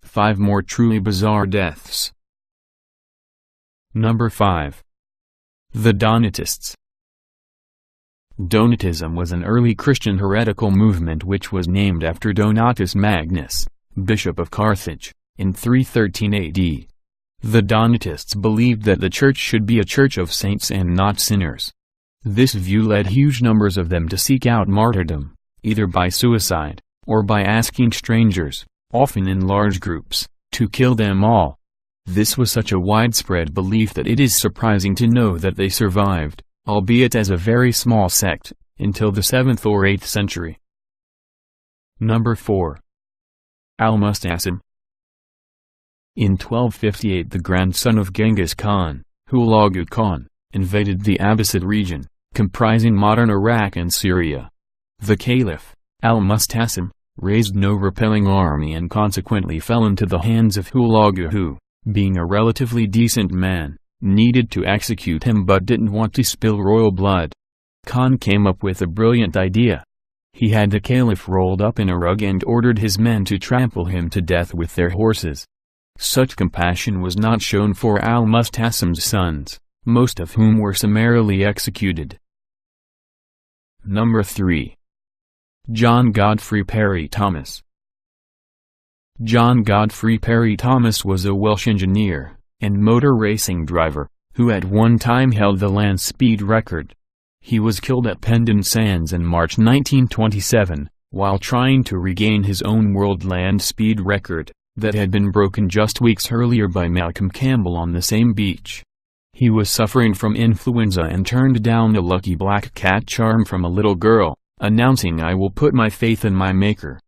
Five more truly bizarre deaths. Number 5. The Donatists. Donatism was an early Christian heretical movement which was named after Donatus Magnus, bishop of Carthage, in 313 AD. The Donatists believed that the church should be a church of saints and not sinners. This view led huge numbers of them to seek out martyrdom, either by suicide, or by asking strangers, often in large groups, to kill them all. This was such a widespread belief that it is surprising to know that they survived, albeit as a very small sect, until the 7th or 8th century. Number 4. Alma Stathom. In 1258 the grandson of Genghis Khan, Hulagu Khan, invaded the Abbasid region, comprising modern Iraq and Syria. The caliph, Alma Stathom, raised no repelling army and consequently fell into the hands of Hulagu who, being a relatively decent man, needed to execute him but didn't want to spill royal blood. Khan came up with a brilliant idea. He had the caliph rolled up in a rug and ordered his men to trample him to death with their horses. Such compassion was not shown for Alma Stathom's sons, most of whom were summarily executed. Number 3. John Godfrey Parry-Thomas. John Godfrey Parry-Thomas was a Welsh engineer and motor racing driver, who at one time held the land speed record. He was killed at Pendon Sands in March 1927, while trying to regain his own world land speed record, that had been broken just weeks earlier by Malcolm Campbell on the same beach. He was suffering from influenza and turned down a lucky black cat charm from a little girl, announcing, "I will put my faith in my maker."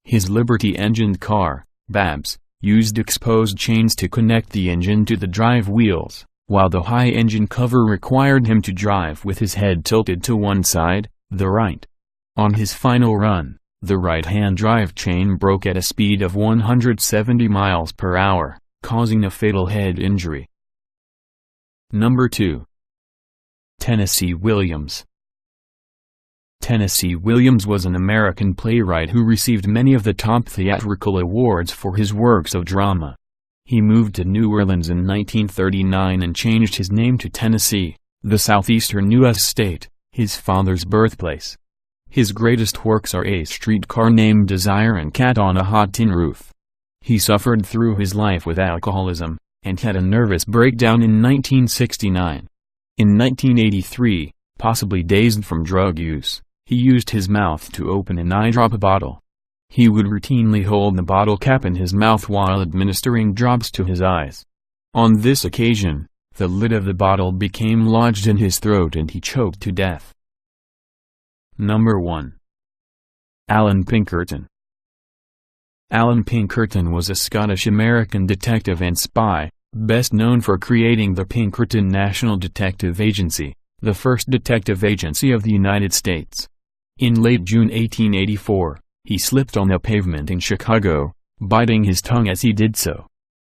His Liberty-engined car, Babs, used exposed chains to connect the engine to the drive wheels, while the high engine cover required him to drive with his head tilted to one side, the right. On his final run, the right-hand drive chain broke at a speed of 170 miles per hour, causing a fatal head injury. Number 2. Tennessee Williams. Tennessee Williams was an American playwright who received many of the top theatrical awards for his works of drama. He moved to New Orleans in 1939 and changed his name to Tennessee, the southeastern U.S. state, his father's birthplace. His greatest works are A Streetcar Named Desire and Cat on a Hot Tin Roof. He suffered through his life with alcoholism, and had a nervous breakdown in 1969. In 1983, possibly dazed from drug use, he used his mouth to open an eye drop bottle. He would routinely hold the bottle cap in his mouth while administering drops to his eyes. On this occasion, the lid of the bottle became lodged in his throat and he choked to death. Number 1. Alan Pinkerton. Alan Pinkerton was a Scottish-American detective and spy, best known for creating the Pinkerton National Detective Agency, the first detective agency of the United States. In late June 1884, he slipped on a pavement in Chicago, biting his tongue as he did so.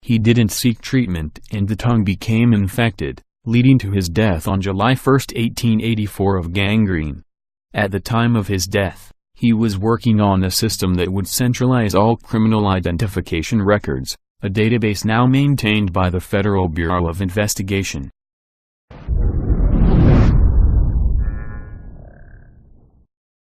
He didn't seek treatment and the tongue became infected, leading to his death on July 1, 1884 of gangrene. At the time of his death, he was working on a system that would centralize all criminal identification records, a database now maintained by the Federal Bureau of Investigation.